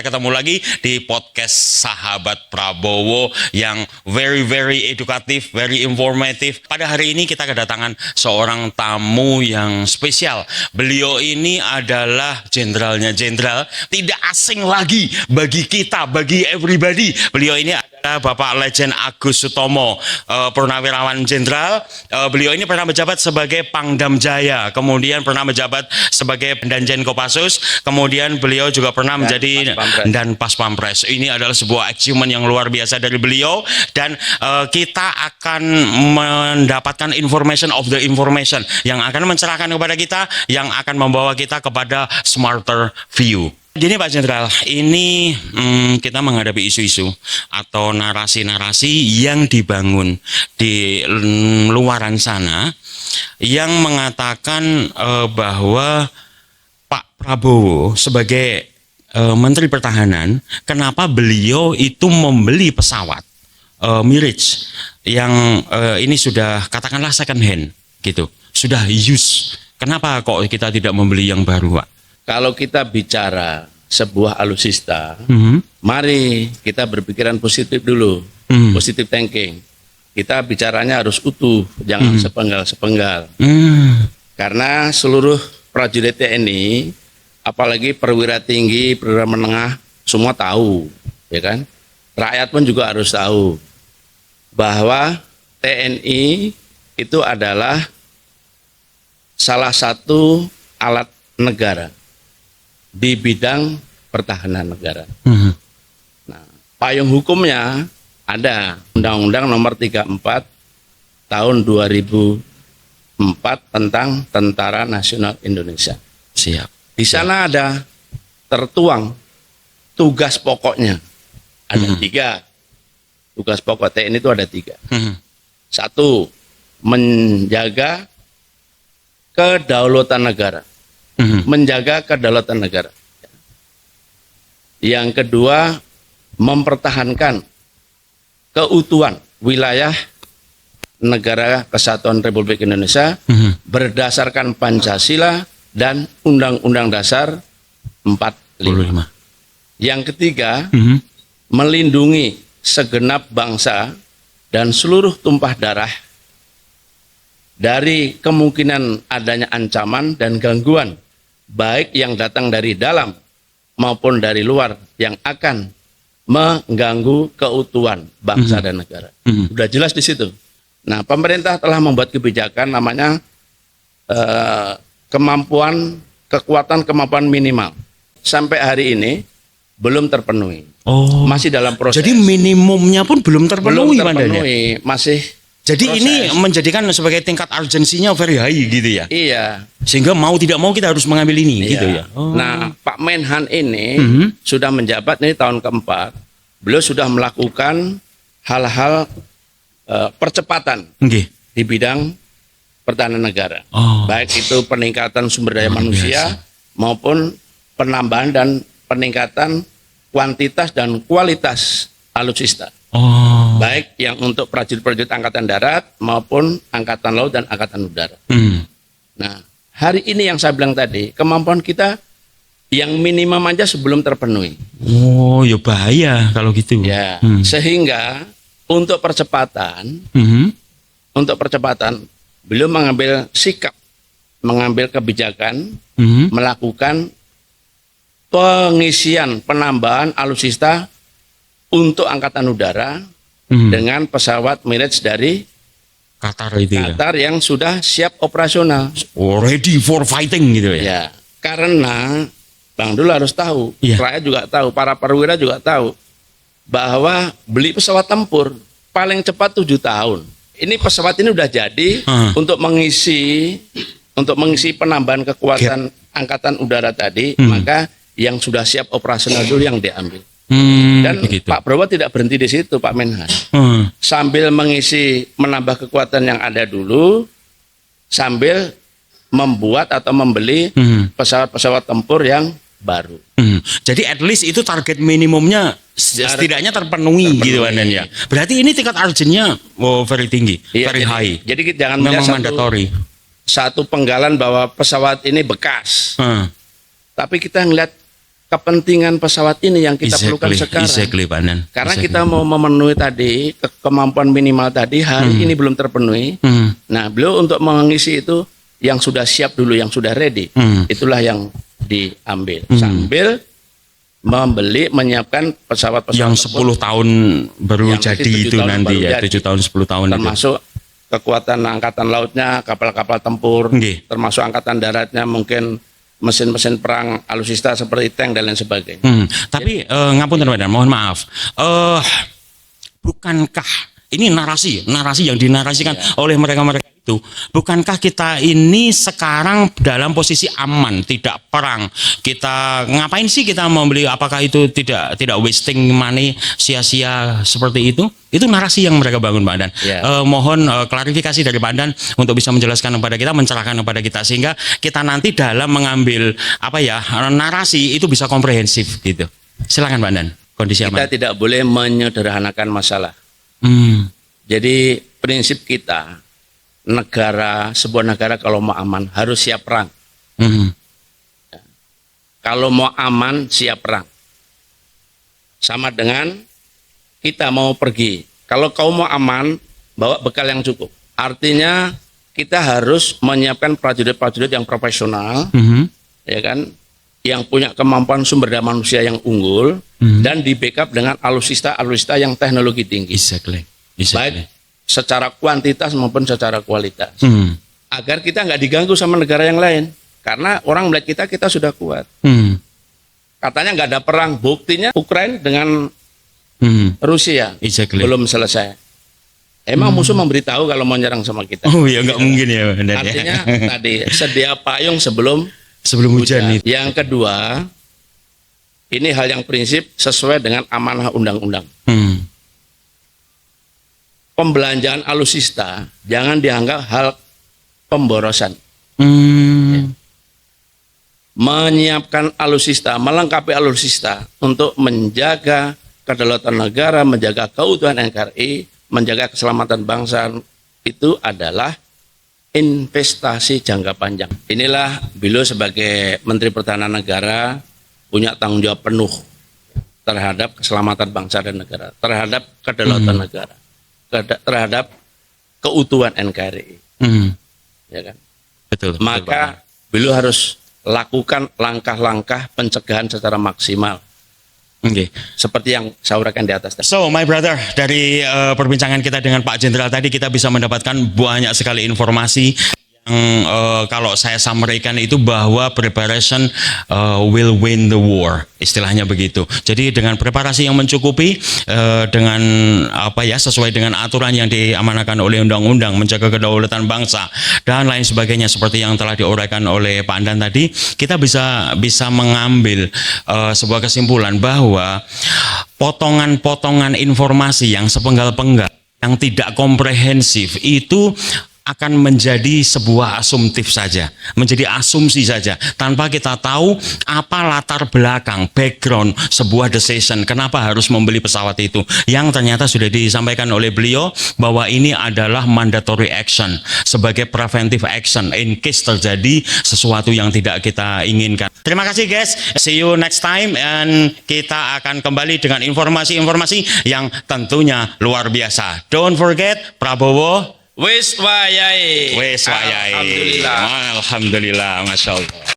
Ketemu lagi di podcast Sahabat Prabowo yang very edukatif, very informatif. Pada hari ini kita kedatangan seorang tamu yang spesial. Beliau ini adalah jenderalnya jenderal, tidak asing lagi bagi kita, bagi everybody. Beliau ini adalah Bapak Legend Agus Sutomo, purnawirawan jenderal. Beliau ini pernah menjabat sebagai Pangdam Jaya, kemudian pernah menjabat sebagai Danjen Kopassus, kemudian beliau juga pernah menjadi dan Pas Pampres. Ini adalah sebuah achievement yang luar biasa dari beliau, dan kita akan mendapatkan information of the information yang akan mencerahkan kepada kita, yang akan membawa kita kepada smarter view. Gini Pak Jenderal, ini kita menghadapi isu-isu atau narasi-narasi yang dibangun di luaran sana yang mengatakan bahwa Pak Prabowo sebagai Menteri Pertahanan, kenapa beliau itu membeli pesawat Mirage yang ini sudah katakanlah second hand gitu, sudah use. Kenapa kok kita tidak membeli yang baru, Pak? Kalau kita bicara sebuah alutsista, mari kita berpikiran positif dulu, positive thinking. Kita bicaranya harus utuh, jangan sepenggal-sepenggal. Karena seluruh prajurit TNI, apalagi perwira tinggi, perwira menengah, semua tahu, ya kan? Rakyat pun juga harus tahu bahwa TNI itu adalah salah satu alat negara di bidang pertahanan negara. Nah, payung hukumnya ada Undang-Undang Nomor 34 Tahun 2004 tentang Tentara Nasional Indonesia. Siap. Di sana ada tertuang tugas pokoknya. Ada 3. Tugas pokok TNI itu ada 3. 1, menjaga kedaulatan negara. Menjaga kedaulatan negara. Yang kedua, mempertahankan keutuhan wilayah negara Kesatuan Republik Indonesia berdasarkan Pancasila dan Undang-Undang Dasar 45. Yang ketiga, melindungi segenap bangsa dan seluruh tumpah darah dari kemungkinan adanya ancaman dan gangguan, baik yang datang dari dalam maupun dari luar, yang akan mengganggu keutuhan bangsa dan negara. Sudah jelas di situ. Nah, pemerintah telah membuat kebijakan namanya kekuatan kemampuan minimal. Sampai hari ini belum terpenuhi. Masih dalam proses. Jadi minimumnya pun belum terpenuhi. Masih. Jadi proses. Ini menjadikan sebagai tingkat urgensinya very high gitu ya. Iya. Sehingga mau tidak mau kita harus mengambil ini gitu ya. Nah, Pak Menhan ini sudah menjabat ini tahun keempat. Beliau sudah melakukan hal-hal percepatan di bidang pertahanan negara, baik itu peningkatan sumber daya manusia maupun penambahan dan peningkatan kuantitas dan kualitas alutsista, baik yang untuk prajurit-prajurit angkatan darat maupun angkatan laut dan angkatan udara. Nah, hari ini yang saya bilang tadi, kemampuan kita yang minimum aja sebelum terpenuhi. Ya bahaya kalau gitu. Ya, sehingga untuk percepatan, beliau mengambil sikap, mengambil kebijakan, melakukan pengisian penambahan alutsista untuk angkatan udara dengan pesawat Mirage dari Qatar itu Qatar yang sudah siap operasional. Ready for fighting gitu ya. Ya, karena Bang Dul harus tahu, rakyat juga tahu, para perwira juga tahu bahwa beli pesawat tempur paling cepat 7 tahun. Ini pesawat ini udah jadi untuk mengisi penambahan kekuatan angkatan udara tadi, maka yang sudah siap operasional dulu yang diambil. Dan begitu. Pak Prabowo tidak berhenti di situ, Pak Menhan. Sambil menambah kekuatan yang ada dulu, sambil membuat atau membeli pesawat-pesawat tempur yang baru. Jadi at least itu target minimumnya setidaknya terpenuhi gitu kan ya. Berarti ini tingkat urgentnya very tinggi, very high. Jadi jangan memang mandatory. Satu penggalan bahwa pesawat ini bekas. Tapi kita ngeliat kepentingan pesawat ini yang kita perlukan sekarang. Exactly, Pak Andan. Karena kita mau memenuhi tadi kemampuan minimal tadi hari ini belum terpenuhi. Nah, beliau untuk mengisi itu yang sudah siap dulu, yang sudah ready. Itulah yang diambil sambil menyiapkan pesawat-pesawat yang 10 tahun baru yang jadi itu nanti ya, 7 tahun 10 tahun termasuk itu. kekuatan angkatan lautnya, kapal-kapal tempur, termasuk angkatan daratnya, mungkin mesin-mesin perang alutsista seperti tank dan lain sebagainya. Tapi ngapunten Pak Andan, mohon maaf. Bukankah ini narasi yang dinarasikan oleh mereka-mereka itu, bukankah kita ini sekarang dalam posisi aman, tidak perang? Kita ngapain sih kita membeli? Apakah itu tidak wasting money, sia-sia seperti itu? Itu narasi yang mereka bangun, Pak Andan. Mohon klarifikasi dari Pak Andan untuk bisa menjelaskan kepada kita, mencerahkan kepada kita, sehingga kita nanti dalam mengambil narasi itu bisa komprehensif gitu. Silakan Pak Andan. Kondisi aman. Kita tidak boleh menyederhanakan masalah. Jadi prinsip kita, sebuah negara kalau mau aman harus siap perang. Kalau mau aman siap perang. Sama dengan kita mau pergi. Kalau kau mau aman, bawa bekal yang cukup. Artinya kita harus menyiapkan prajurit-prajurit yang profesional, ya kan, yang punya kemampuan sumber daya manusia yang unggul, dan di backup dengan alutsista yang teknologi tinggi. Exactly. Baik secara kuantitas maupun secara kualitas. Agar kita nggak diganggu sama negara yang lain. Karena orang melihat kita sudah kuat. Katanya nggak ada perang, buktinya Ukraina dengan Rusia belum selesai. Emang musuh memberitahu kalau mau nyerang sama kita? Oh ya nggak mungkin ya. Artinya tadi sedia payung sebelum hujan itu. Yang kedua, ini hal yang prinsip sesuai dengan amanah undang-undang. Pembelanjaan alutsista jangan dianggap hal pemborosan. Menyiapkan alutsista, melengkapi alutsista untuk menjaga kedaulatan negara, menjaga keutuhan NKRI, menjaga keselamatan bangsa, itu adalah investasi jangka panjang. Inilah beliau sebagai Menteri Pertahanan Negara punya tanggung jawab penuh terhadap keselamatan bangsa dan negara, terhadap kedaulatan negara, terhadap keutuhan NKRI. Ya kan? Betul. Maka beliau harus lakukan langkah-langkah pencegahan secara maksimal. Seperti yang saya uraikan di atas. So, my brother, dari perbincangan kita dengan Pak Jenderal tadi, kita bisa mendapatkan banyak sekali informasi yang kalau saya sampaikan itu bahwa preparation will win the war, istilahnya begitu. Jadi dengan preparasi yang mencukupi, dengan sesuai dengan aturan yang diamanahkan oleh undang-undang, menjaga kedaulatan bangsa dan lain sebagainya seperti yang telah diuraikan oleh Pak Andan tadi, kita bisa mengambil sebuah kesimpulan bahwa potongan-potongan informasi yang sepenggal-penggal, yang tidak komprehensif itu akan menjadi sebuah asumtif saja, menjadi asumsi saja, tanpa kita tahu apa latar belakang, background sebuah decision, kenapa harus membeli pesawat itu, yang ternyata sudah disampaikan oleh beliau bahwa ini adalah mandatory action, sebagai preventive action in case terjadi sesuatu yang tidak kita inginkan. Terima kasih guys, see you next time, and kita akan kembali dengan informasi-informasi yang tentunya luar biasa. Don't forget, Prabowo Wis wayai. Alhamdulillah. Masya Allah.